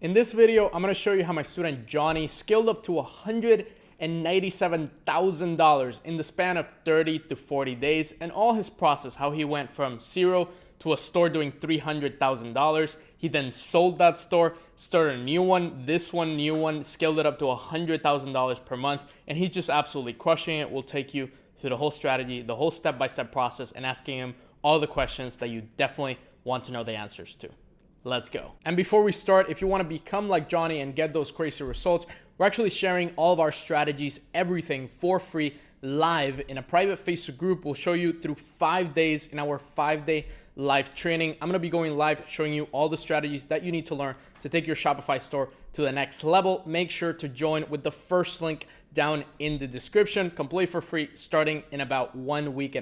In this video, I'm going to show you how my student Johnny scaled up to $197,000 in the span of 30 to 40 days, and all his process, how he went from zero to a store doing $300,000. He then sold that store, started a new one, new one, scaled it up to $100,000 per month, and he's just absolutely crushing it. We'll take you through the whole strategy, the whole step-by-step process, and asking him all the questions that you definitely want to know the answers to. Let's go. And before we start, if you want to become like Johnny and get those crazy results, we're actually sharing all of our strategies, everything for free, live in a private Facebook group. We'll show you through 5 days in our 5-day live training. I'm going to be going live showing you all the strategies that you need to learn to take your Shopify store to the next level. Make sure to join with the first link down in the description, completely for free, starting in about 1.5 weeks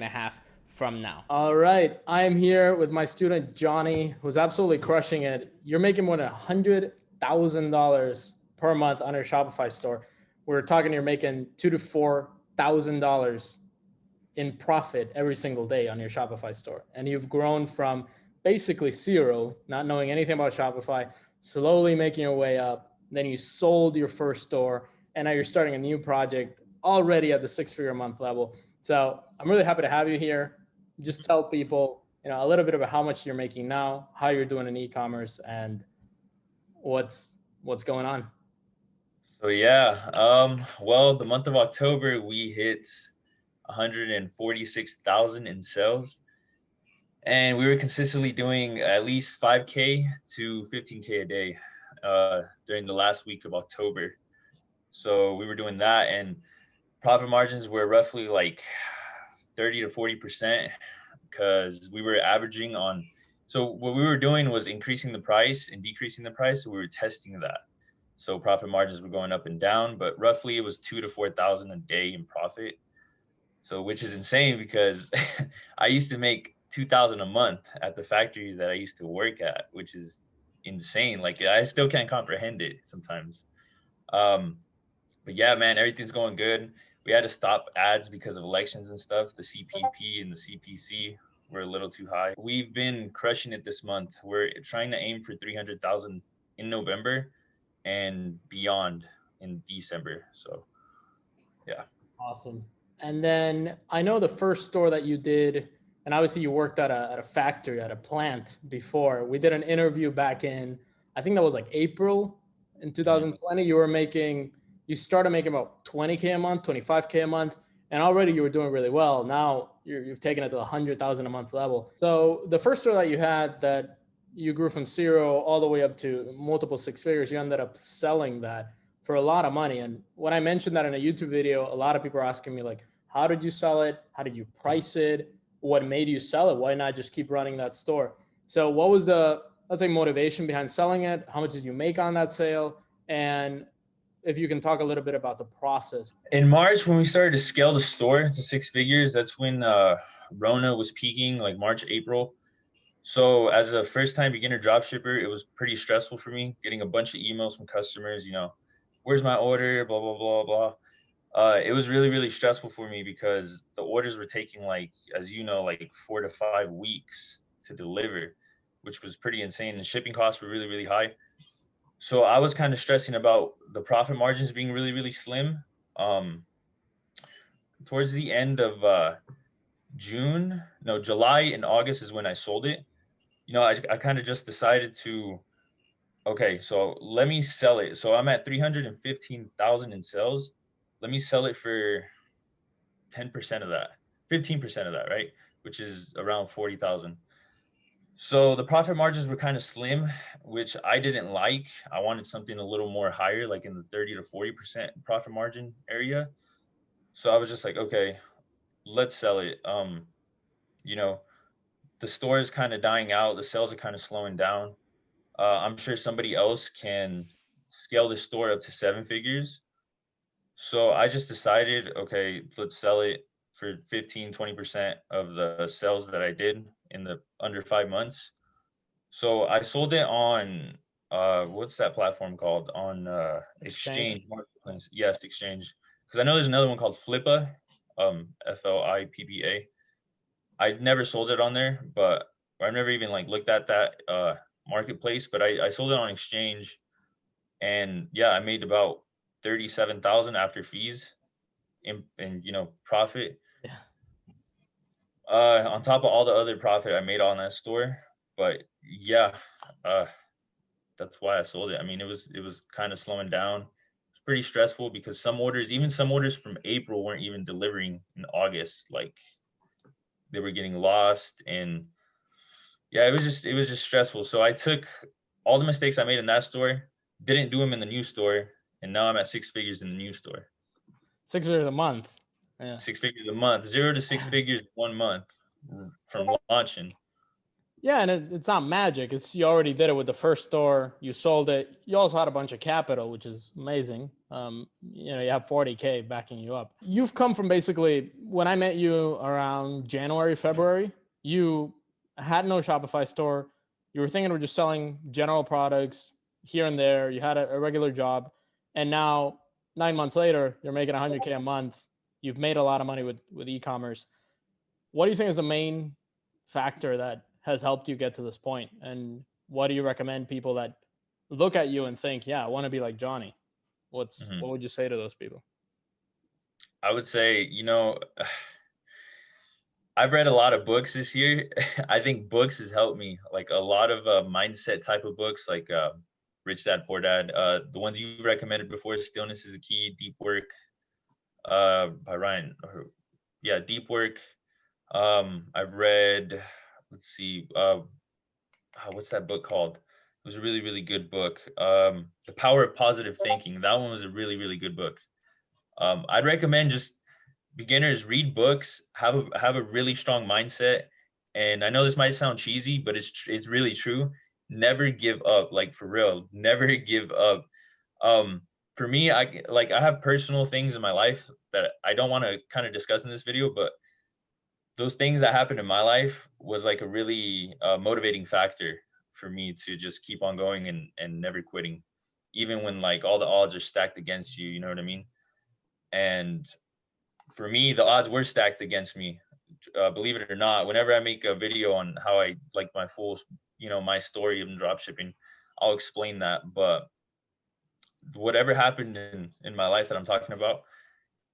from now. All right, I am here with my student Johnny, who's absolutely crushing it. You're making more than $100,000 per month on your Shopify store. We're talking you're making $2,000 to $4,000 in profit every single day on your Shopify store. And you've grown from basically zero, not knowing anything about Shopify, slowly making your way up. Then you sold your first store, and now you're starting a new project already at the 6-figure a month level. So I'm really happy to have you here. Just tell people, a little bit about how much you're making now, how you're doing in e-commerce, and what's going on. So well, the month of October we hit 146,000 in sales, and we were consistently doing at least 5K to 15K a day during the last week of October. So we were doing that, and profit margins were roughly like 30 to 40%, because we were averaging on. So what we were doing was increasing the price and decreasing the price. So we were testing that. So profit margins were going up and down, but roughly it was 2,000 to 4,000 a day in profit. So which is insane, because I used to make 2,000 a month at the factory that I used to work at, which is insane. Like, I still can't comprehend it sometimes. But yeah, man, everything's going good. We had to stop ads because of elections and stuff. The CPP and the CPC were a little too high. We've been crushing it this month. We're trying to aim for 300,000 in November and beyond in December. So yeah. Awesome. And then I know the first store that you did, and obviously you worked at a factory, at a plant before. We did an interview back in, I think that was like April in 2020. You started making about 20K a month, 25K a month, and already you were doing really well. Now you've taken it to the 100,000 a month level. So the first store that you had that you grew from zero all the way up to multiple 6 figures, you ended up selling that for a lot of money. And when I mentioned that in a YouTube video, a lot of people are asking me, like, how did you sell it? How did you price it? What made you sell it? Why not just keep running that store? So what was the, let's say, motivation behind selling it? How much did you make on that sale? And if you can talk a little bit about the process. In March, when we started to scale the store to 6 figures, that's when Rona was peaking, like March, April. So as a first-time beginner dropshipper, it was pretty stressful for me, getting a bunch of emails from customers, where's my order, blah, blah, blah, blah. It was really, really stressful for me, because the orders were taking, like 4 to 5 weeks to deliver, which was pretty insane. And shipping costs were really, really high. So I was kind of stressing about the profit margins being really, really slim. Towards the end of July and August is when I sold it. I kind of just decided to, okay, so let me sell it. So I'm at 315,000 in sales. Let me sell it for 10% of that, 15% of that, right? Which is around 40,000. So the profit margins were kind of slim, which I didn't like. I wanted something a little more higher, like in the 30 to 40% profit margin area. So I was just like, okay, let's sell it. The store is kind of dying out. The sales are kind of slowing down. I'm sure somebody else can scale the store up to 7 figures. So I just decided, okay, let's sell it for 15, 20% of the sales that I did in the under 5 months. So I sold it on, what's that platform called? On Exchange Marketplace. Yes, Exchange. Because I know there's another one called Flippa, Flippa. I've never sold it on there, but I've never even looked at that marketplace, but I sold it on Exchange And yeah, I made about 37,000 after fees and profit. Yeah. On top of all the other profit I made on that store. But yeah, uh, that's why I sold it. I mean, it was kind of slowing down. It's pretty stressful because even some orders from April weren't even delivering in August. Like they were getting lost, and yeah, it was just stressful. So I took all the mistakes I made in that store, didn't do them in the new store, and now I'm at six figures in the new store. 6 figures a month. Yeah. 6 figures a month, 0 to 6 figures 1 month from launching. Yeah, and it's not magic. It's you already did it with the first store. You sold it. You also had a bunch of capital, which is amazing. You have 40K backing you up. You've come from basically when I met you around January, February. You had no Shopify store. You were thinking of just selling general products here and there. You had a regular job, and now 9 months later, you're making 100K a month. You've made a lot of money with e-commerce. What do you think is the main factor that has helped you get to this point? And what do you recommend people that look at you and think, yeah, I want to be like Johnny? What would you say to those people? I would say, I've read a lot of books this year. I think books has helped me, like a lot of mindset type of books, like Rich Dad Poor Dad. The ones you recommended before, Stillness is the Key, Deep Work, by Ryan. Yeah, Deep Work. I've read, let's see, what's that book called? It was a really, really good book. The Power of Positive Thinking. That one was a really, really good book. I'd recommend just beginners read books, have a really strong mindset. And I know this might sound cheesy, but it's really true. Never give up, like for real. Never give up. For me, I have personal things in my life that I don't want to kind of discuss in this video, but those things that happened in my life was like a really motivating factor for me to just keep on going and never quitting, even when like all the odds are stacked against you. You know what I mean? And for me, the odds were stacked against me. Believe it or not, whenever I make a video on how I like my full, my story of dropshipping, I'll explain that. But whatever happened in my life that I'm talking about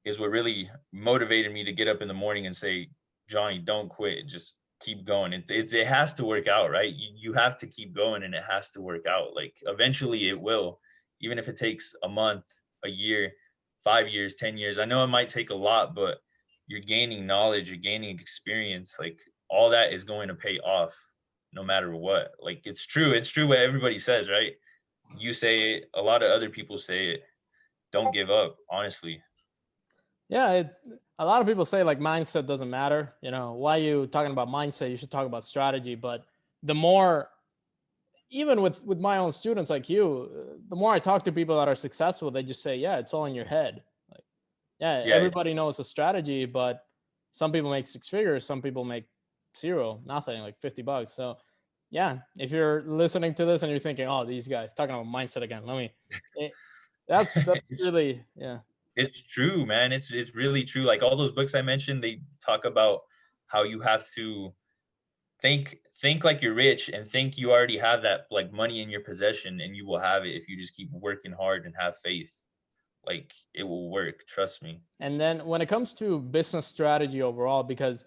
is what really motivated me to get up in the morning and say, Johnny, don't quit. Just keep going. It has to work out, right? You have to keep going, and it has to work out. Like eventually it will, even if it takes a month, a year, 5 years, 10 years. I know it might take a lot, but you're gaining knowledge, you're gaining experience. Like all that is going to pay off no matter what. Like it's true what everybody says, right? You say it, a lot of other people say it. Don't give up, honestly. Yeah, a lot of people say like mindset doesn't matter. Why are you talking about mindset? You should talk about strategy. But the more, even with my own students like you, the more I talk to people that are successful, they just say, yeah, it's all in your head. Like, yeah, everybody knows the strategy, but some people make 6 figures, some people make zero, nothing, like $50. So yeah, if you're listening to this and you're thinking, oh, these guys talking about mindset again, that's really, yeah. It's true, man. It's really true. Like all those books I mentioned, they talk about how you have to think like you're rich and think you already have that like money in your possession, and you will have it if you just keep working hard and have faith. Like it will work, trust me. And then when it comes to business strategy overall, because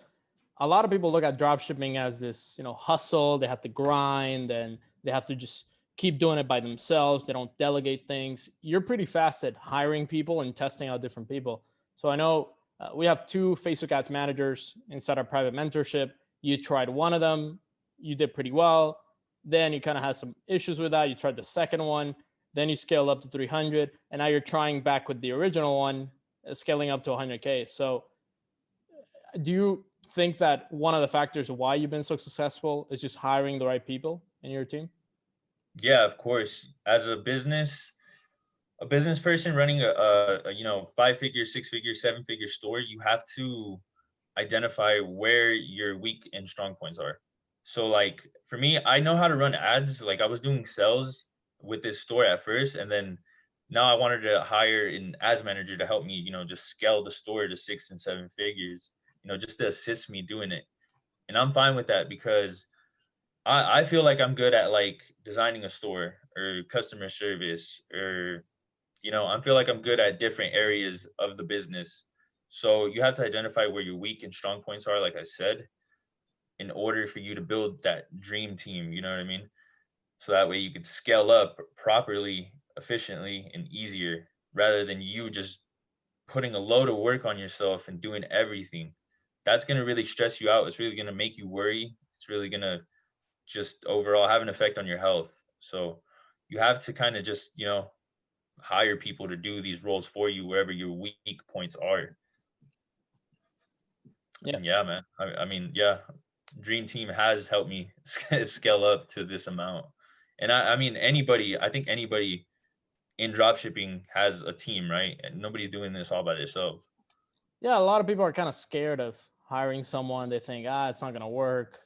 a lot of people look at dropshipping as this, hustle, they have to grind and they have to just keep doing it by themselves. They don't delegate things. You're pretty fast at hiring people and testing out different people. So I know we have 2 Facebook ads managers inside our private mentorship. You tried one of them, you did pretty well. Then you kind of had some issues with that. You tried the second one, then you scaled up to 300, and now you're trying back with the original one, scaling up to 100K. So do you think that one of the factors why you've been so successful is just hiring the right people in your team? Yeah, of course. As a business person running a 5-figure, 6-figure, 7-figure store, you have to identify where your weak and strong points are. So like for me, I know how to run ads. Like I was doing sales with this store at first, and then now I wanted to hire an ads manager to help me, just scale the store to 6 and 7 figures, just to assist me doing it. And I'm fine with that because I feel like I'm good at like designing a store or customer service, or, I feel like I'm good at different areas of the business. So you have to identify where your weak and strong points are, like I said, in order for you to build that dream team, you know what I mean? So that way you could scale up properly, efficiently, and easier, rather than you just putting a load of work on yourself and doing everything. That's going to really stress you out. It's really going to make you worry. It's really going to just overall have an effect on your health. So you have to kind of just, hire people to do these roles for you wherever your weak points are. Yeah. And yeah, man. I mean, yeah, Dream Team has helped me scale up to this amount. And I mean, I think anybody in dropshipping has a team, right? And nobody's doing this all by themselves. Yeah, a lot of people are kind of scared of hiring someone. They think, it's not going to work.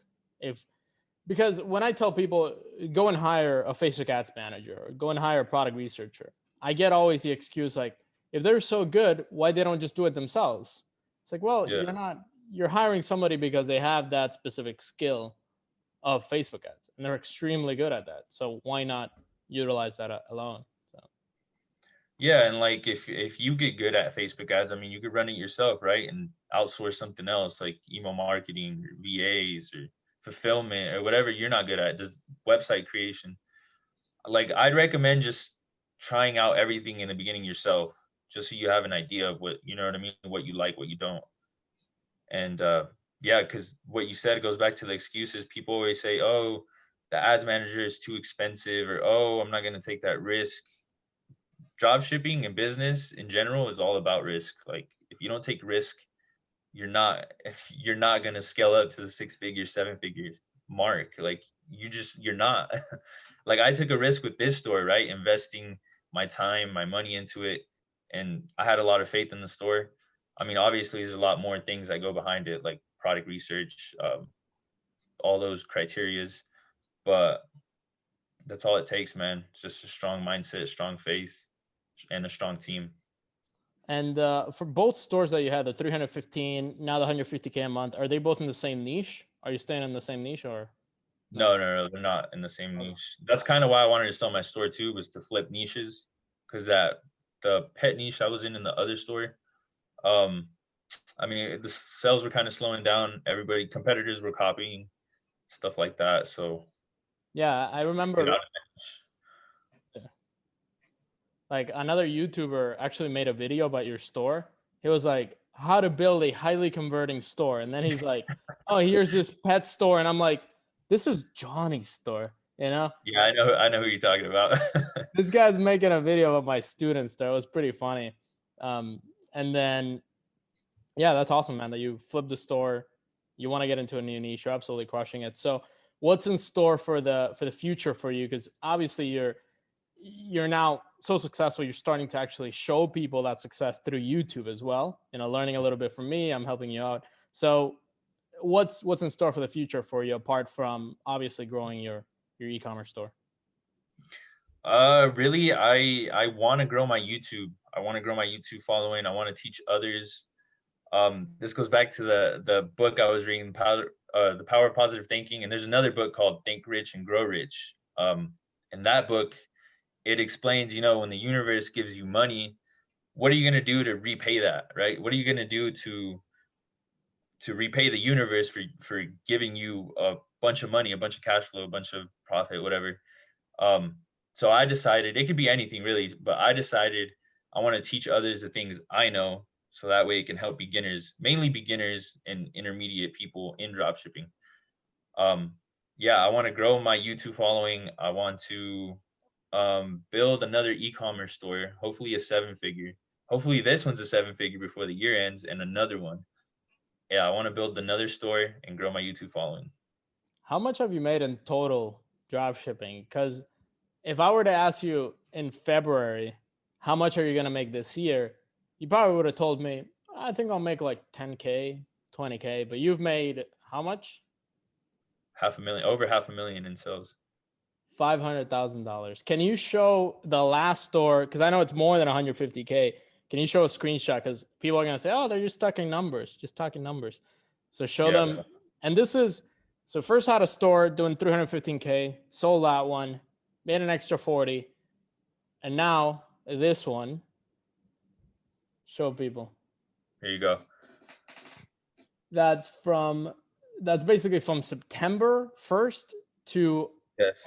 Because when I tell people, go and hire a Facebook ads manager or go and hire a product researcher, I get always the excuse like, if they're so good, why they don't just do it themselves? It's like, well, Yeah. you're hiring somebody because they have that specific skill of Facebook ads and they're extremely good at that. So why not utilize that alone? Yeah, and like if you get good at Facebook ads, I mean, you could run it yourself, right? And outsource something else like email marketing or VAs or fulfillment or whatever you're not good at, just website creation. Like I'd recommend just trying out everything in the beginning yourself, just so you have an idea of what, you know what I mean, what you like, what you don't. And yeah, because what you said goes back to the excuses. People always say, oh, the ads manager is too expensive, or oh, I'm not going to take that risk. Job shipping and business in general is all about risk. Like if you don't take risk, you're not going to scale up to the 6 figure, 7 figure mark. Like you're not. Like I took a risk with this store, right? Investing my time, my money into it, and I had a lot of faith in the store. I mean, obviously, there's a lot more things that go behind it, like product research, all those criterias, but that's all it takes, man. It's just a strong mindset, strong faith, and a strong team. And for both stores that you had, the 315, now the 150K a month, are they both in the same niche? Are you staying in the same niche or? No, they're not in the same niche. That's kind of why I wanted to sell my store too, was to flip niches, because the pet niche I was in the other store, I mean, the sales were kind of slowing down. Competitors were copying stuff like that. So yeah, I remember like another YouTuber actually made a video about your store. He was like, how to build a highly converting store. And then he's like, oh, here's this pet store. And I'm like, this is Johnny's store, you know? Yeah, I know who you're talking about. This guy's making a video of my students there. It was pretty funny. And then, yeah, that's awesome, man, that you flipped the store. You want to get into a new niche. You're absolutely crushing it. So what's in store for the future for you? Because obviously you're now so successful. You're starting to actually show people that success through YouTube as well. Learning a little bit from me. I'm helping you out. So what's in store for the future for you, apart from obviously growing your e-commerce store? Really, I want to grow my YouTube. I want to grow my YouTube following. I want to teach others. This goes back to the book I was reading, The Power of Positive Thinking. And there's another book called Think Rich and Grow Rich. In that book, it explains, when the universe gives you money, what are you going to do to repay that, right? What are you going to do to repay the universe for giving you a bunch of money, a bunch of cash flow, a bunch of profit, whatever. So I decided, it could be anything really, but I decided I want to teach others the things I know, so that way it can help beginners, mainly beginners and intermediate people in dropshipping. Yeah, I want to grow my YouTube following. I want to build another e-commerce store, hopefully a 7-figure. Hopefully this one's a 7-figure before the year ends, and another one. Yeah, I want to build another store and grow my YouTube following. How much have you made in total dropshipping? Because if I were to ask you in February, how much are you going to make this year? You probably would have told me, I think I'll make like 10K, 20K, but you've made how much? Over $500,000 in sales. $500,000. Can you show the last store? Because I know it's more than 150K. Can you show a screenshot? Because people are going to say, oh, they're just talking numbers. So show them. And this is, so first had a store doing 315K, sold that one. made an extra 40. And now this one, show people. Here you go. That's basically from September 1st to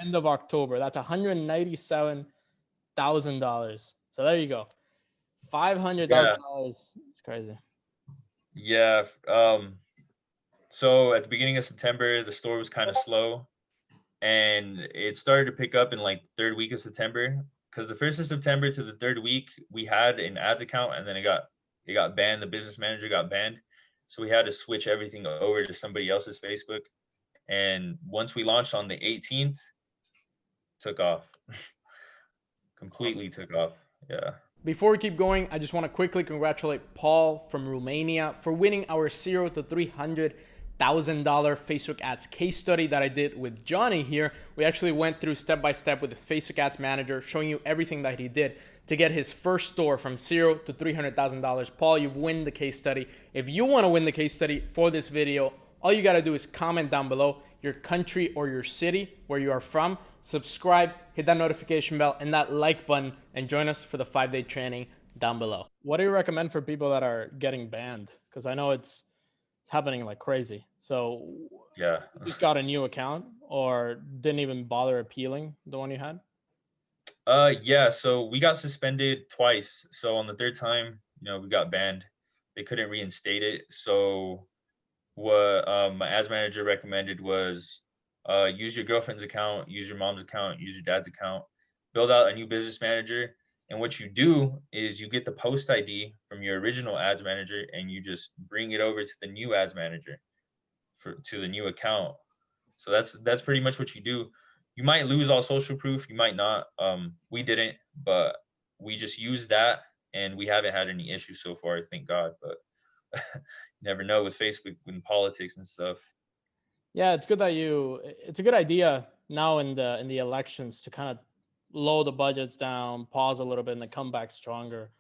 end of October. That's $197,000. So there you go. $500,000. It's crazy. Yeah. So at the beginning of September, the store was kind of slow, and it started to pick up in like third week of September. Because the 1st of September to the third week, we had an ads account, and then it got banned. The business manager got banned, so we had to switch everything over to somebody else's Facebook. And once we launched on the 18th, took off. Completely took off. Yeah. Before we keep going, I just want to quickly congratulate Paul from Romania for winning our $0 to $300,000 Facebook ads case study that I did with Johnny here. We actually went through step by step with his Facebook ads manager, showing you everything that he did to get his first store from $0 to $300,000. Paul, you've won the case study. If you want to win the case study for this video, all you got to do is comment down below your country or your city where you are from, subscribe, hit that notification bell and that like button, and join us for the 5-day training down below. What do you recommend for people that are getting banned? Because I know it's happening like crazy. So yeah, you just got a new account or didn't even bother appealing the one you had? Yeah, so we got suspended twice. So on the third time, we got banned. They couldn't reinstate it. So what my ads manager recommended was use your girlfriend's account, use your mom's account, use your dad's account, build out a new business manager. And what you do is you get the post ID from your original ads manager and you just bring it over to the new ads manager to the new account. So that's pretty much what you do. You might lose all social proof, you might not. We didn't, but we just used that and we haven't had any issues so far, thank God. But you never know with Facebook and politics and stuff. Yeah, it's good that it's a good idea now in the elections to kind of lower the budgets down, pause a little bit, and then come back stronger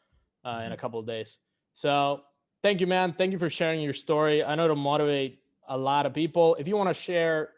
in a couple of days. So thank you, man. Thank you for sharing your story. I know it'll motivate a lot of people. If you want to share,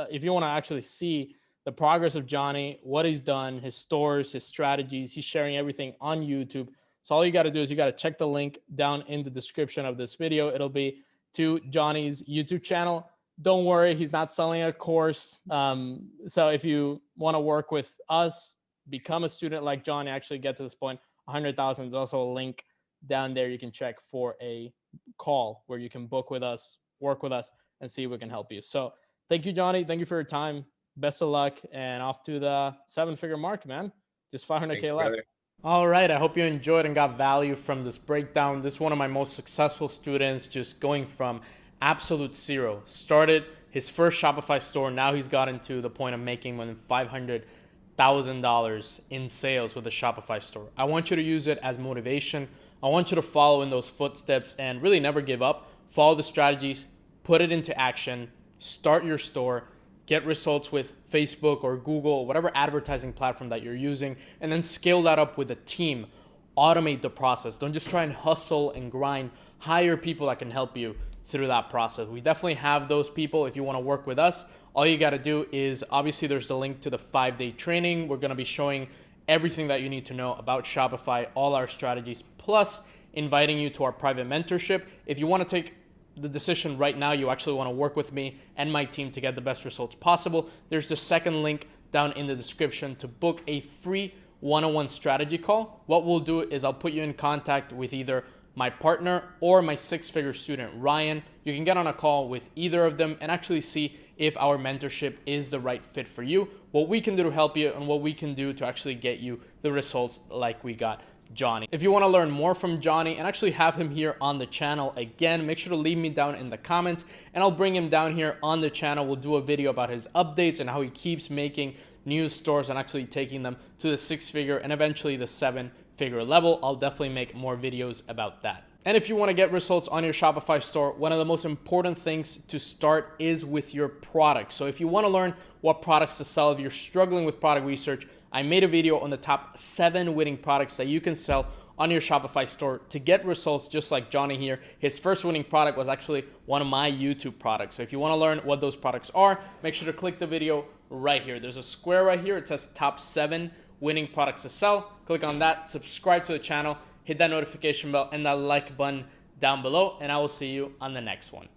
if you want to actually see the progress of Johnny, what he's done, his stores, his strategies, he's sharing everything on YouTube. So all you got to do is you got to check the link down in the description of this video. It'll be to Johnny's YouTube channel. Don't worry, he's not selling a course. So if you want to work with us, become a student like Johnny, actually get to this point, 100,000 is also a link down there. You can check for a call where you can book with us, work with us, and see if we can help you. So thank you, Johnny. Thank you for your time. Best of luck, and off to the 7-figure mark, man. Just 500K left. All right, I hope you enjoyed and got value from this breakdown. This is one of my most successful students, just going from absolute zero. Started his first Shopify store. Now he's gotten to the point of making more than $500,000 in sales with a Shopify store. I want you to use it as motivation. I want you to follow in those footsteps and really never give up. Follow the strategies, put it into action, start your store, get results with Facebook or Google, whatever advertising platform that you're using, and then scale that up with a team. Automate the process. Don't just try and hustle and grind. Hire people that can help you through that process. We definitely have those people. If you want to work with us, all you got to do is, obviously there's the link to the 5-day training. We're going to be showing everything that you need to know about Shopify, all our strategies, plus inviting you to our private mentorship. If you want to take the decision right now, you actually want to work with me and my team to get the best results possible, there's the second link down in the description to book a free one-on-one strategy call. What we'll do is I'll put you in contact with either my partner or my 6-figure student, Ryan. You can get on a call with either of them and actually see if our mentorship is the right fit for you, what we can do to help you, and what we can do to actually get you the results like we got Johnny. If you want to learn more from Johnny and actually have him here on the channel again, make sure to leave me down in the comments and I'll bring him down here on the channel. We'll do a video about his updates and how he keeps making new stores and actually taking them to the 6-figure and eventually the 7-figure level. I'll definitely make more videos about that. And if you want to get results on your Shopify store, one of the most important things to start is with your product. So if you want to learn what products to sell, if you're struggling with product research, I made a video on the top 7 winning products that you can sell on your Shopify store to get results just like Johnny here. His first winning product was actually one of my YouTube products. So if you want to learn what those products are, make sure to click the video right here. There's a square right here. It says top 7 winning products to sell. Click on that, subscribe to the channel, hit that notification bell and that like button down below, and I will see you on the next one.